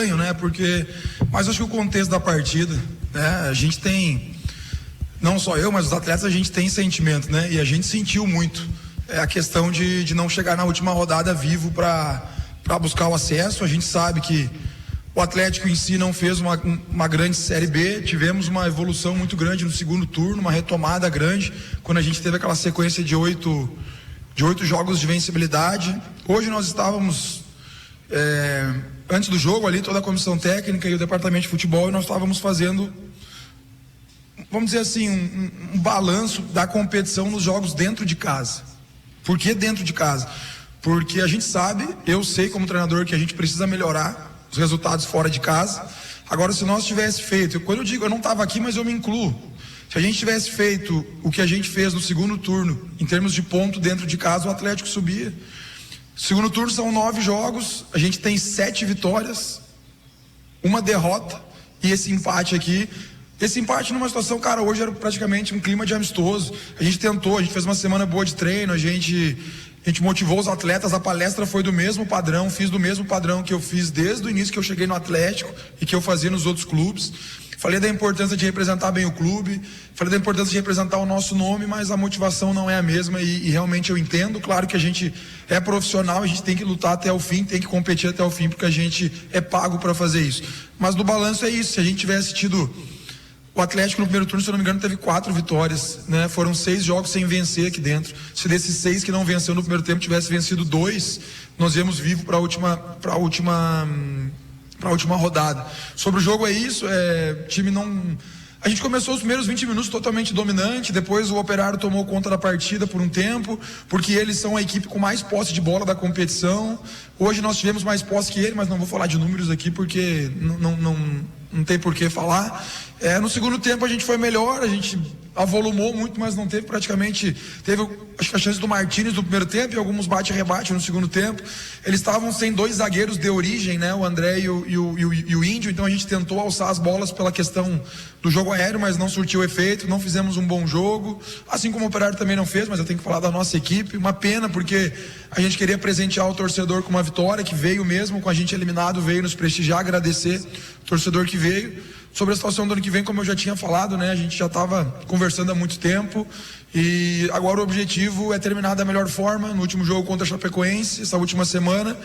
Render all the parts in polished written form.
estranho, né? Mas acho que o contexto da partida, né? A gente tem, não só eu, mas os atletas, a gente tem sentimento, né? E a gente sentiu muito a questão de não chegar na última rodada vivo para buscar o acesso. A gente sabe que o Atlético em si não fez uma grande Série B, tivemos uma evolução muito grande no segundo turno, uma retomada grande, quando a gente teve aquela sequência de oito jogos de vencibilidade. Hoje nós estávamos, antes do jogo ali, toda a comissão técnica e o departamento de futebol, e nós estávamos fazendo, vamos dizer assim, um balanço da competição nos jogos dentro de casa. Por que dentro de casa? Porque a gente sabe, eu sei como treinador, que a gente precisa melhorar os resultados fora de casa. Agora, se nós tivesse feito, quando eu digo, eu não estava aqui, mas eu me incluo, se a gente tivesse feito o que a gente fez no segundo turno, em termos de ponto dentro de casa, o Atlético subia. Segundo turno são 9 jogos, a gente tem 7 vitórias, 1 derrota, e esse empate aqui, numa situação, cara, hoje era praticamente um clima de amistoso. A gente tentou, a gente fez uma semana boa de treino, a gente motivou os atletas, a palestra foi do mesmo padrão, fiz do mesmo padrão que eu fiz desde o início que eu cheguei no Atlético e que eu fazia nos outros clubes. Falei da importância de representar bem o clube, falei da importância de representar o nosso nome, mas a motivação não é a mesma e realmente eu entendo. Claro que a gente é profissional, a gente tem que lutar até o fim, tem que competir até o fim, porque a gente é pago para fazer isso. Mas no balanço é isso, se a gente tivesse tido... O Atlético no primeiro turno, se eu não me engano, teve 4 vitórias, né? Foram 6 jogos sem vencer aqui dentro. Se desses 6 que não venceu no primeiro tempo tivesse vencido 2, nós íamos vivo para a última rodada. Sobre o jogo é isso, time não... A gente começou os primeiros 20 minutos totalmente dominante, depois o Operário tomou conta da partida por um tempo, porque eles são a equipe com mais posse de bola da competição. Hoje nós tivemos mais posse que ele, mas não vou falar de números aqui porque não tem por que falar. No segundo tempo a gente foi melhor, a gente avolumou muito, mas não teve praticamente... Teve, acho que a chance do Martínez no primeiro tempo e alguns bate-rebate no segundo tempo. Eles estavam sem 2 zagueiros de origem, né? O André e o Índio, então a gente tentou alçar as bolas pela questão do jogo aéreo, mas não surtiu efeito, não fizemos um bom jogo, assim como o Operário também não fez, mas eu tenho que falar da nossa equipe. Uma pena, porque a gente queria presentear o torcedor com uma vitória, que veio mesmo, com a gente eliminado, veio nos prestigiar, agradecer o torcedor que veio. Sobre a situação do ano que vem, como eu já tinha falado, né? A gente já estava conversando há muito tempo e agora o objetivo é terminar da melhor forma no último jogo contra a Chapecoense, essa última semana.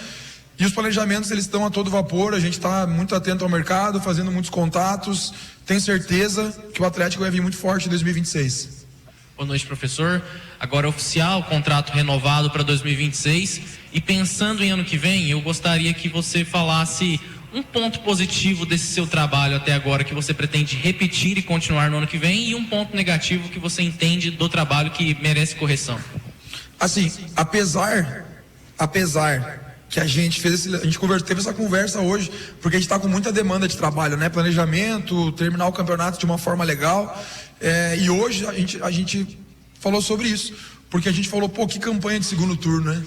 E os planejamentos, eles estão a todo vapor, a gente está muito atento ao mercado, fazendo muitos contatos. Tenho certeza que o Atlético vai vir muito forte em 2026. Boa noite, professor. Agora oficial, contrato renovado para 2026. E pensando em ano que vem, eu gostaria que você falasse um ponto positivo desse seu trabalho até agora que você pretende repetir e continuar no ano que vem, e um ponto negativo que você entende do trabalho que merece correção. Assim, apesar que a gente teve essa conversa hoje, porque a gente está com muita demanda de trabalho, né? Planejamento, terminar o campeonato de uma forma legal, e hoje a gente falou sobre isso, porque a gente falou, que campanha de segundo turno, né?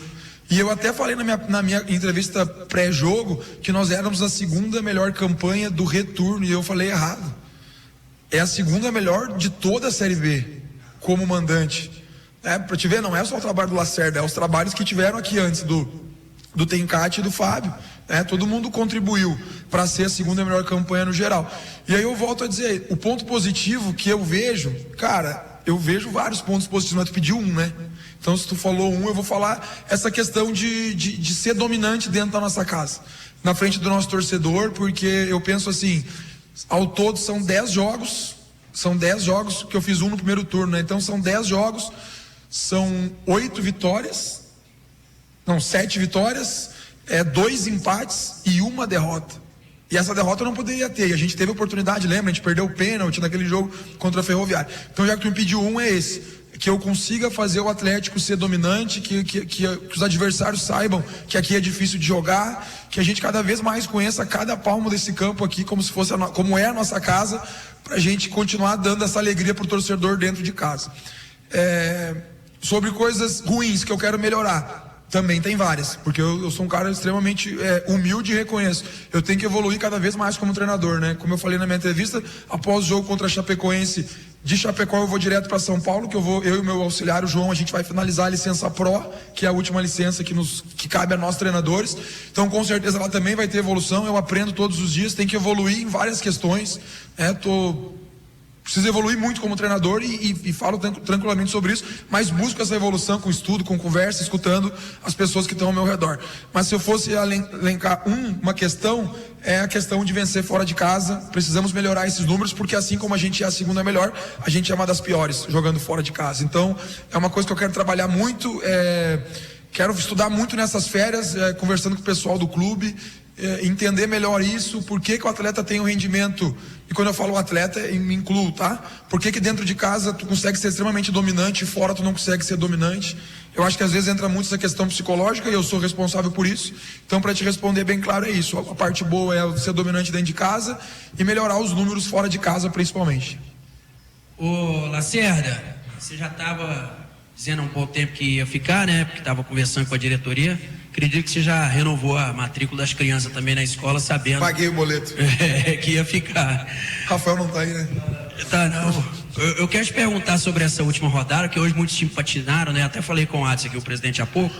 E eu até falei na minha entrevista pré-jogo que nós éramos a 2ª melhor campanha do retorno, e eu falei errado. É a 2ª melhor de toda a Série B, como mandante. Para te ver, não é só o trabalho do Lacerda, é os trabalhos que tiveram aqui antes do Tencate e do Fábio. Todo mundo contribuiu para ser a 2ª melhor campanha no geral. E aí eu volto a dizer, o ponto positivo que eu vejo, cara, eu vejo vários pontos positivos, mas tu pediu um, né? Então, se tu falou um, eu vou falar essa questão de ser dominante dentro da nossa casa, na frente do nosso torcedor, porque eu penso assim, ao todo são 10 jogos, que eu fiz um no primeiro turno, né? Então são 10 jogos, são 7 vitórias, 2 empates e 1 derrota. E essa derrota eu não poderia ter, e a gente teve oportunidade, lembra? A gente perdeu o pênalti naquele jogo contra a Ferroviária. Então, já que tu me pediu um, é esse. Que eu consiga fazer o Atlético ser dominante, que os adversários saibam que aqui é difícil de jogar, que a gente cada vez mais conheça cada palmo desse campo aqui como se fosse como é a nossa casa, pra gente continuar dando essa alegria pro torcedor dentro de casa. Sobre coisas ruins que eu quero melhorar, também tem várias, porque eu sou um cara extremamente humilde e reconheço. Eu tenho que evoluir cada vez mais como treinador, né? Como eu falei na minha entrevista, após o jogo contra a Chapecoense, De Chapecó eu vou direto para São Paulo, que eu e o meu auxiliar, o João, a gente vai finalizar a licença Pro, que é a última licença que cabe a nós treinadores. Então, com certeza, ela também vai ter evolução. Eu aprendo todos os dias, tem que evoluir em várias questões. Preciso evoluir muito como treinador e falo tranquilamente sobre isso, mas busco essa evolução com estudo, com conversa, escutando as pessoas que estão ao meu redor. Mas se eu fosse elencar uma questão, é a questão de vencer fora de casa. Precisamos melhorar esses números, porque assim como a gente é a segunda melhor, a gente é uma das piores jogando fora de casa. Então, é uma coisa que eu quero trabalhar muito, quero estudar muito nessas férias, conversando com o pessoal do clube, entender melhor isso, por que o atleta tem um rendimento, e quando eu falo atleta, eu me incluo, tá? Por que dentro de casa tu consegue ser extremamente dominante e fora tu não consegue ser dominante? Eu acho que às vezes entra muito essa questão psicológica e eu sou responsável por isso. Então, para te responder bem claro, é isso. A parte boa é ser dominante dentro de casa e melhorar os números fora de casa, principalmente. Ô Lacerda, você já estava dizendo há um bom tempo que ia ficar, né? Porque estava conversando com a diretoria. Acredito que você já renovou a matrícula das crianças também na escola, sabendo... Paguei o boleto. Que ia ficar. Rafael não tá aí, né? Tá, não. Eu quero te perguntar sobre essa última rodada, que hoje muitos times patinaram, né? Até falei com o Adson aqui, o presidente, há pouco.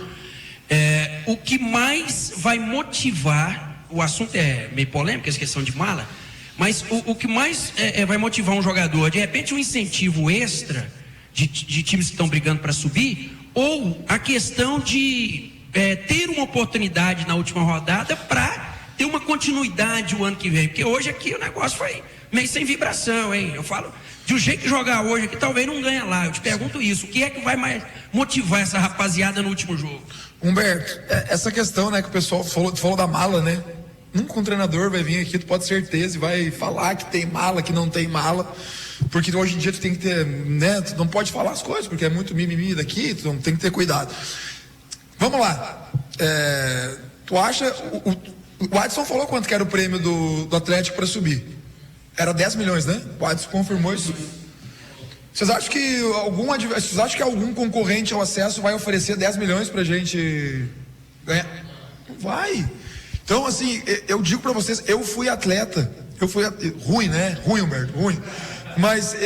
O que mais vai motivar, o assunto é meio polêmico, essa questão de mala, mas o que mais vai motivar um jogador, de repente um incentivo extra de times que estão brigando para subir, ou a questão de ter uma oportunidade na última rodada para ter uma continuidade o ano que vem, porque hoje aqui o negócio foi meio sem vibração, hein? Eu falo, de um jeito que jogar hoje aqui, talvez não ganhe lá. Eu te pergunto isso, o que é que vai mais motivar essa rapaziada no último jogo? Humberto, essa questão, né, que o pessoal falou da mala, né? Nunca um treinador vai vir aqui, tu pode ter certeza, e vai falar que tem mala, que não tem mala, porque hoje em dia tu tem que ter, né, tu não pode falar as coisas, porque é muito mimimi daqui, tu tem que ter cuidado. Vamos lá, tu acha, o Adson falou quanto que era o prêmio do Atlético para subir? Era 10 milhões, né? O Adson confirmou isso. Vocês acham que algum concorrente ao acesso vai oferecer 10 milhões pra gente ganhar? Não vai. Então, assim, eu digo pra vocês, eu fui atleta, ruim, né? Ruim, Humberto, ruim. Mas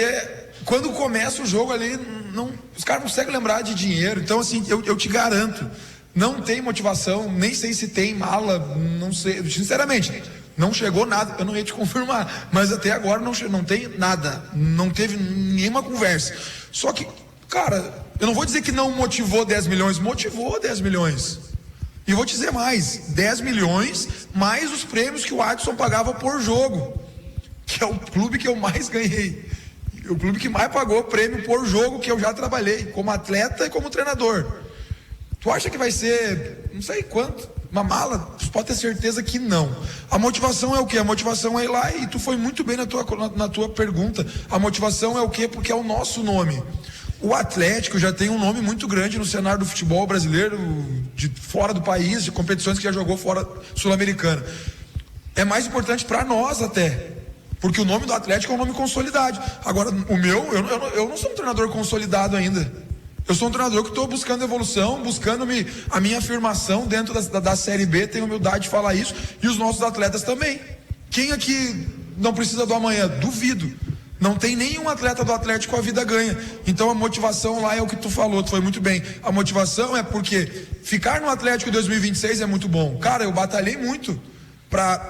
quando começa o jogo ali, os caras não conseguem lembrar de dinheiro. Então, assim, eu te garanto, não tem motivação, nem sei se tem mala, não sei, sinceramente, não chegou nada, eu não ia te confirmar, mas até agora não tem nada, não teve nenhuma conversa. Só que, cara, eu não vou dizer que não motivou 10 milhões, motivou 10 milhões. E vou te dizer mais, 10 milhões mais os prêmios que o Adson pagava por jogo, que é o clube que eu mais ganhei. O clube que mais pagou prêmio por jogo que eu já trabalhei, como atleta e como treinador. Tu acha que vai ser, não sei quanto, uma mala? Tu pode ter certeza que não. A motivação é o quê? A motivação é ir lá, e tu foi muito bem na tua pergunta. A motivação é o quê? Porque é o nosso nome. O Atlético já tem um nome muito grande no cenário do futebol brasileiro, de fora do país, de competições que já jogou fora sul-americana. É mais importante para nós até, porque o nome do Atlético é um nome consolidado. Agora, o meu, eu não sou um treinador consolidado ainda. Eu sou um treinador que estou buscando evolução, buscando a minha afirmação dentro da Série B, tenho humildade de falar isso, e os nossos atletas também. Quem aqui não precisa do amanhã? Duvido. Não tem nenhum atleta do Atlético a vida ganha. Então a motivação lá é o que tu falou, tu foi muito bem. A motivação é porque ficar no Atlético em 2026 é muito bom. Cara, eu batalhei muito.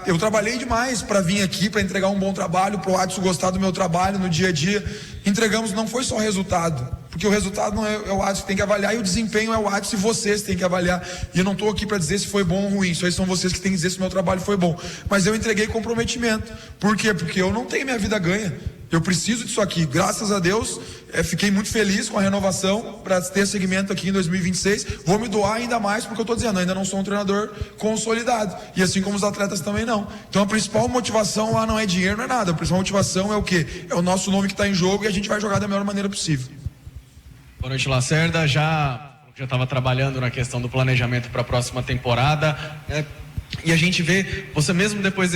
Eu trabalhei demais para vir aqui, para entregar um bom trabalho, para o Adson gostar do meu trabalho no dia a dia. Entregamos, não foi só resultado, porque o resultado não é o Adson que tem que avaliar, e o desempenho é o Adson e vocês têm que avaliar. E eu não estou aqui para dizer se foi bom ou ruim, só são vocês que têm que dizer se o meu trabalho foi bom. Mas eu entreguei comprometimento. Por quê? Porque eu não tenho minha vida ganha. Eu preciso disso aqui, graças a Deus, fiquei muito feliz com a renovação para ter segmento aqui em 2026, vou me doar ainda mais, porque eu estou dizendo, ainda não sou um treinador consolidado, e assim como os atletas também não. Então a principal motivação lá não é dinheiro, não é nada, a principal motivação é o quê? É o nosso nome que está em jogo, e a gente vai jogar da melhor maneira possível. Boa noite, Lacerda. Já estava trabalhando na questão do planejamento para a próxima temporada, e a gente vê, você mesmo depois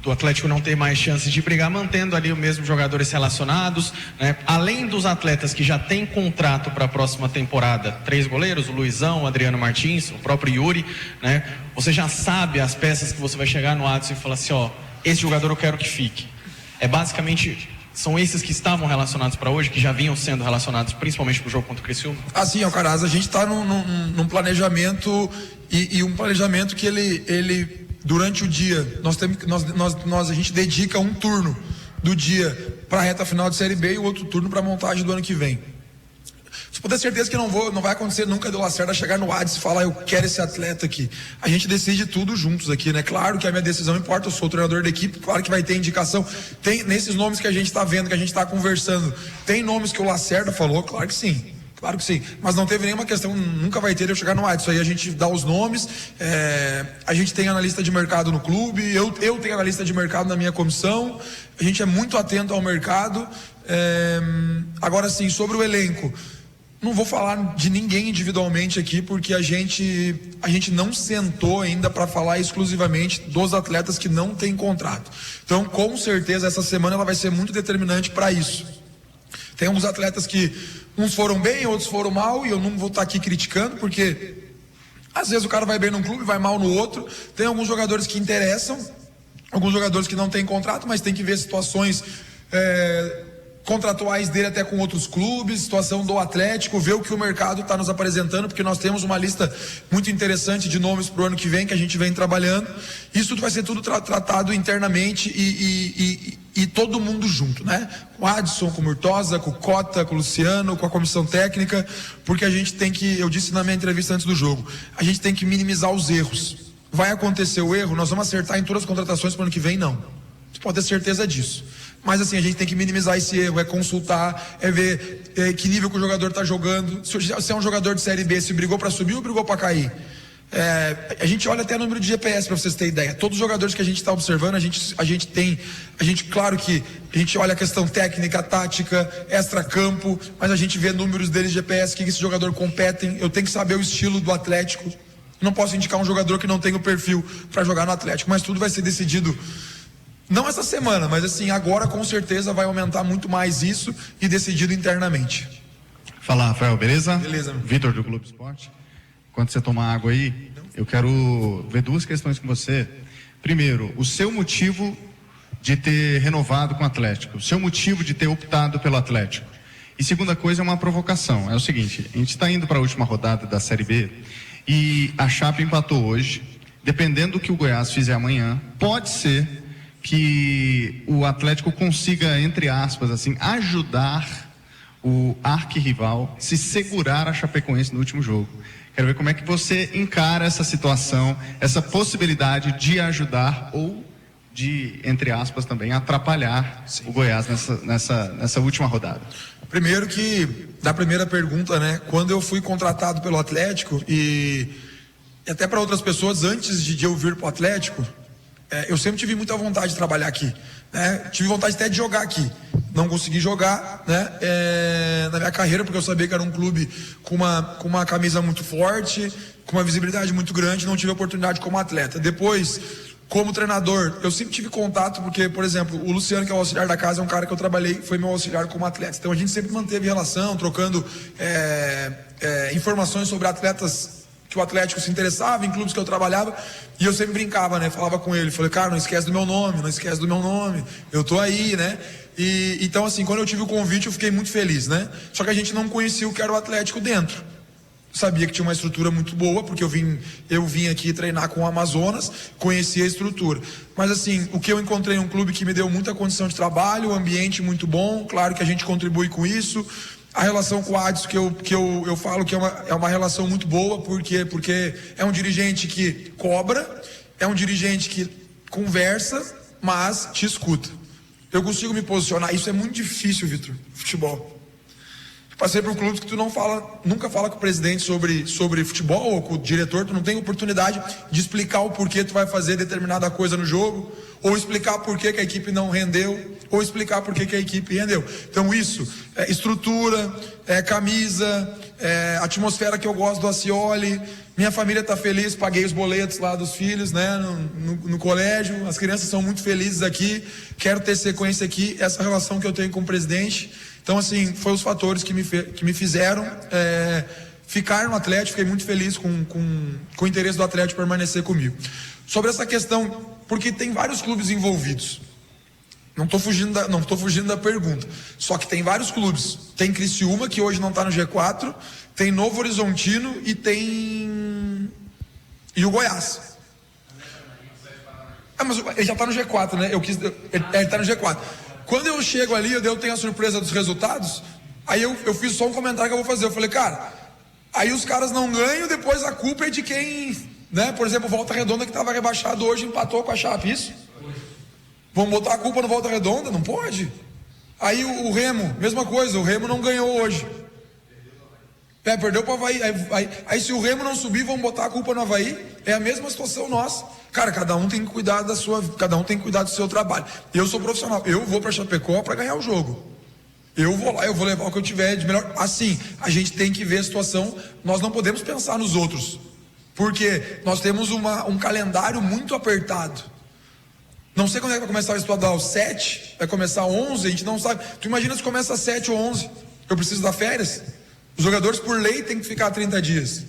do Atlético não ter mais chances de brigar, mantendo ali os mesmos jogadores relacionados, né? Além dos atletas que já têm contrato para a próxima temporada, 3 goleiros, o Luizão, o Adriano Martins, o próprio Yuri, né? Você já sabe as peças que você vai chegar no Adson e falar assim, ó, esse jogador eu quero que fique. É basicamente são esses que estavam relacionados para hoje, que já vinham sendo relacionados principalmente para o jogo contra o Criciúma? Assim, Alcaraz, a gente está num planejamento e um planejamento que ele durante o dia, a gente dedica um turno do dia para a reta final de Série B e o outro turno para a montagem do ano que vem. Você pode ter certeza que não vai acontecer nunca do Lacerda chegar no Adson e falar, eu quero esse atleta aqui. A gente decide tudo juntos aqui, né? Claro que a minha decisão importa, eu sou o treinador da equipe, claro que vai ter indicação. Tem nesses nomes que a gente está vendo, que a gente está conversando, tem nomes que o Lacerda falou? Claro que sim. Claro que sim, mas não teve nenhuma questão, nunca vai ter eu chegar no Adson. Aí a gente dá os nomes, a gente tem analista de mercado no clube, eu tenho analista de mercado na minha comissão, a gente é muito atento ao mercado. Agora sim, sobre o elenco, não vou falar de ninguém individualmente aqui, porque a gente não sentou ainda para falar exclusivamente dos atletas que não têm contrato. Então, com certeza, essa semana ela vai ser muito determinante para isso. Tem alguns atletas que uns foram bem, outros foram mal, e eu não vou estar aqui criticando, porque às vezes o cara vai bem num clube, vai mal no outro. Tem alguns jogadores que interessam, alguns jogadores que não têm contrato, mas tem que ver situações contratuais dele até com outros clubes, situação do Atlético, ver o que o mercado está nos apresentando, porque nós temos uma lista muito interessante de nomes para o ano que vem, que a gente vem trabalhando. Isso tudo vai ser tudo tratado internamente e todo mundo junto, né? Com o Adson, com o Murtosa, com o Cota, com o Luciano, com a comissão técnica, porque a gente tem que, eu disse na minha entrevista antes do jogo, a gente tem que minimizar os erros. Vai acontecer o erro, nós vamos acertar em todas as contratações para o ano que vem? Não. Você pode ter certeza disso. Mas assim, a gente tem que minimizar esse erro, é consultar, é ver que nível que o jogador está jogando. Se é um jogador de Série B, se brigou para subir ou brigou para cair. A gente olha até o número de GPS para vocês terem ideia. Todos os jogadores que a gente está observando, claro que a gente olha a questão técnica, tática, extra-campo, mas a gente vê números deles de GPS, que esse jogador competem. Eu tenho que saber o estilo do Atlético. Não posso indicar um jogador que não tem o perfil para jogar no Atlético, mas tudo vai ser decidido. Não essa semana, mas assim, agora com certeza vai aumentar muito mais isso e decidido internamente. Fala, Rafael, beleza? Beleza. Vitor do Globo Esporte. Enquanto você toma água aí, eu quero ver duas questões com você. Primeiro, o seu motivo de ter renovado com o Atlético, o seu motivo de ter optado pelo Atlético. E segunda coisa é uma provocação, é o seguinte, a gente está indo para a última rodada da Série B e a Chape empatou hoje. Dependendo do que o Goiás fizer amanhã, pode ser que o Atlético consiga, entre aspas, assim, ajudar o arquirrival se segurar a Chapecoense no último jogo. Quero ver como é que você encara essa situação, essa possibilidade de ajudar ou de, entre aspas, também atrapalhar o Goiás nessa última rodada. Primeiro que, da primeira pergunta, né, quando eu fui contratado pelo Atlético e até para outras pessoas, antes de eu vir para o Atlético, eu sempre tive muita vontade de trabalhar aqui, né? Tive vontade até de jogar aqui, não consegui jogar, né? Na minha carreira, porque eu sabia que era um clube com uma camisa muito forte, com uma visibilidade muito grande, não tive oportunidade como atleta. Depois, como treinador, eu sempre tive contato, porque, por exemplo, o Luciano, que é o auxiliar da casa, é um cara que eu trabalhei, foi meu auxiliar como atleta. Então a gente sempre manteve relação, trocando informações sobre atletas que o Atlético se interessava, em clubes que eu trabalhava, e eu sempre brincava, né? Falava com ele, falei, cara, não esquece do meu nome, eu tô aí, né? E então, assim, quando eu tive o convite, eu fiquei muito feliz, né? Só que a gente não conhecia o que era o Atlético dentro. Sabia que tinha uma estrutura muito boa, porque eu vim aqui treinar com o Amazonas, conhecia a estrutura. Mas assim, o que eu encontrei um clube que me deu muita condição de trabalho, um ambiente muito bom, claro que a gente contribui com isso. A relação com o Adson, que eu falo que é uma relação muito boa, porque é um dirigente que cobra, é um dirigente que conversa, mas te escuta. Eu consigo me posicionar, isso é muito difícil, Vitor, futebol. Passei por clubes que tu nunca fala com o presidente sobre futebol, ou com o diretor, tu não tem oportunidade de explicar o porquê tu vai fazer determinada coisa no jogo, ou explicar por que a equipe não rendeu, ou explicar por que a equipe rendeu. Então isso, estrutura, camisa, atmosfera que eu gosto do Acioli, minha família tá feliz, paguei os boletos lá dos filhos, né, no colégio, as crianças são muito felizes aqui, quero ter sequência aqui, essa relação que eu tenho com o presidente. Então, assim, foi os fatores que me fizeram ficar no Atlético. Fiquei muito feliz com o interesse do Atlético permanecer comigo. Sobre essa questão, porque tem vários clubes envolvidos. Não tô fugindo da pergunta. Só que tem vários clubes. Tem Criciúma, que hoje não está no G4, tem Novo Horizontino e o Goiás. Mas ele já está no G4, né? Ele está no G4. Quando eu chego ali, eu tenho a surpresa dos resultados. Aí eu fiz só um comentário que eu vou fazer. Eu falei, cara, aí os caras não ganham, depois a culpa é de quem, né? Por exemplo, Volta Redonda, que estava rebaixado hoje, empatou com a Chape, isso? Vamos botar a culpa no Volta Redonda? Não pode. Aí o Remo, mesma coisa, o Remo não ganhou hoje. Perdeu para o Avaí. Aí se o Remo não subir, vamos botar a culpa no Avaí. É a mesma situação nossa. Cara, cada um tem que cuidar cada um tem que cuidar do seu trabalho. Eu sou profissional, eu vou para Chapecó para ganhar o jogo. Eu vou lá, eu vou levar o que eu tiver de melhor. Assim, a gente tem que ver a situação. Nós não podemos pensar nos outros, porque nós temos um calendário muito apertado. Não sei quando é que vai começar o estadual, 7, vai começar 11, a gente não sabe. Tu imagina se começa 7 ou 11, eu preciso dar férias. Os jogadores por lei tem que ficar 30 dias.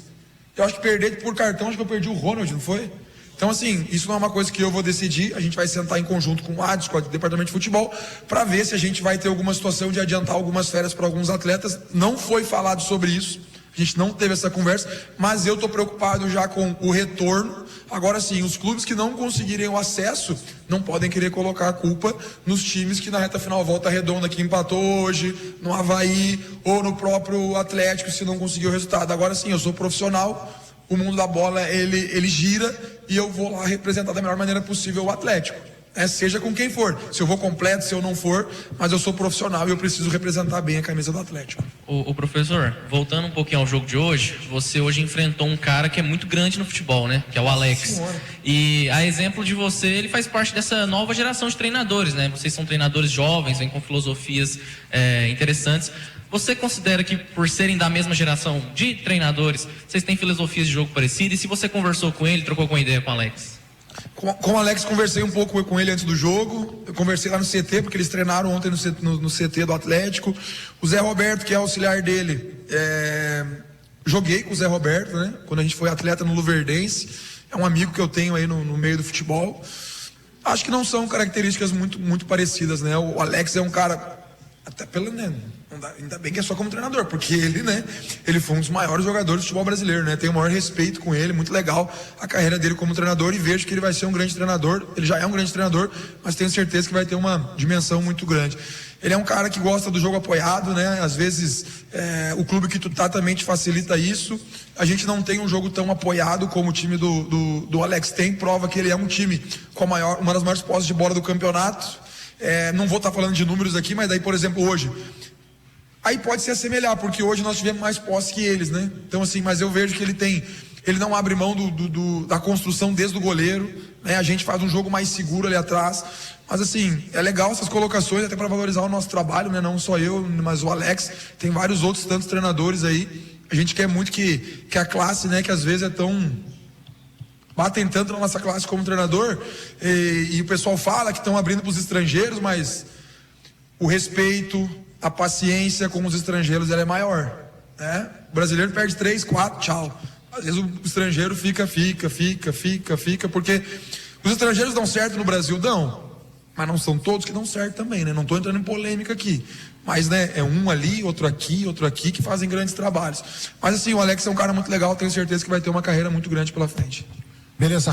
Eu acho que perder por cartão, acho que eu perdi o Ronald, não foi? Então assim, isso não é uma coisa que eu vou decidir. A gente vai sentar em conjunto com o ADS, com o departamento de futebol, para ver se a gente vai ter alguma situação de adiantar algumas férias para alguns atletas. Não foi falado sobre isso, a gente não teve essa conversa, mas eu estou preocupado já com o retorno. Agora sim, os clubes que não conseguirem o acesso não podem querer colocar a culpa nos times que na reta final, Volta Redonda, que empatou hoje, no Avaí ou no próprio Atlético, se não conseguiu o resultado. Agora sim, eu sou profissional, o mundo da bola ele gira e eu vou lá representar da melhor maneira possível o Atlético. Seja com quem for, se eu vou completo, se eu não for, mas eu sou profissional e eu preciso representar bem a camisa do Atlético. O professor, voltando um pouquinho ao jogo de hoje, você hoje enfrentou um cara que é muito grande no futebol, né? Que é o Alex. Senhora. E a exemplo de você, ele faz parte dessa nova geração de treinadores, né? Vocês são treinadores jovens, vêm com filosofias interessantes. Você considera que, por serem da mesma geração de treinadores, vocês têm filosofias de jogo parecidas? E se você conversou com ele, trocou com ideia com o Alex? Com o Alex, conversei um pouco com ele antes do jogo. Eu conversei lá no CT, porque eles treinaram ontem no CT do Atlético. O Zé Roberto, que é auxiliar dele, joguei com o Zé Roberto, né? Quando a gente foi atleta no Luverdense. É um amigo que eu tenho aí no meio do futebol. Acho que não são características muito parecidas, né? O Alex é um cara, até pelo, né? Ainda bem que é só como treinador, porque ele foi um dos maiores jogadores do futebol brasileiro, né? Tenho o maior respeito com ele, muito legal a carreira dele como treinador e vejo que ele vai ser um grande treinador. Ele já é um grande treinador, mas tenho certeza que vai ter uma dimensão muito grande. Ele é um cara que gosta do jogo apoiado, né? Às vezes o clube que tu tá também te facilita isso. A gente não tem um jogo tão apoiado como o time do Alex tem, prova que ele é um time com uma das maiores posses de bola do campeonato. Não vou estar falando de números aqui, mas daí, por exemplo, hoje aí pode se assemelhar, porque hoje nós tivemos mais posse que eles, né? Então assim, mas eu vejo que ele não abre mão da construção desde o goleiro, né? A gente faz um jogo mais seguro ali atrás, mas assim, é legal essas colocações até para valorizar o nosso trabalho, né? Não só eu, mas o Alex, tem vários outros tantos treinadores aí. A gente quer muito que a classe, né, que às vezes batem tanto na nossa classe como treinador, e o pessoal fala que estão abrindo para os estrangeiros, mas o respeito, a paciência com os estrangeiros ela é maior, né? O brasileiro perde 3, 4, tchau. Às vezes o estrangeiro fica, porque os estrangeiros dão certo no Brasil, mas não são todos que dão certo também, né? Não estou entrando em polêmica aqui, mas né, é um ali, outro aqui que fazem grandes trabalhos. Mas assim, o Alex é um cara muito legal, tenho certeza que vai ter uma carreira muito grande pela frente. Beleza.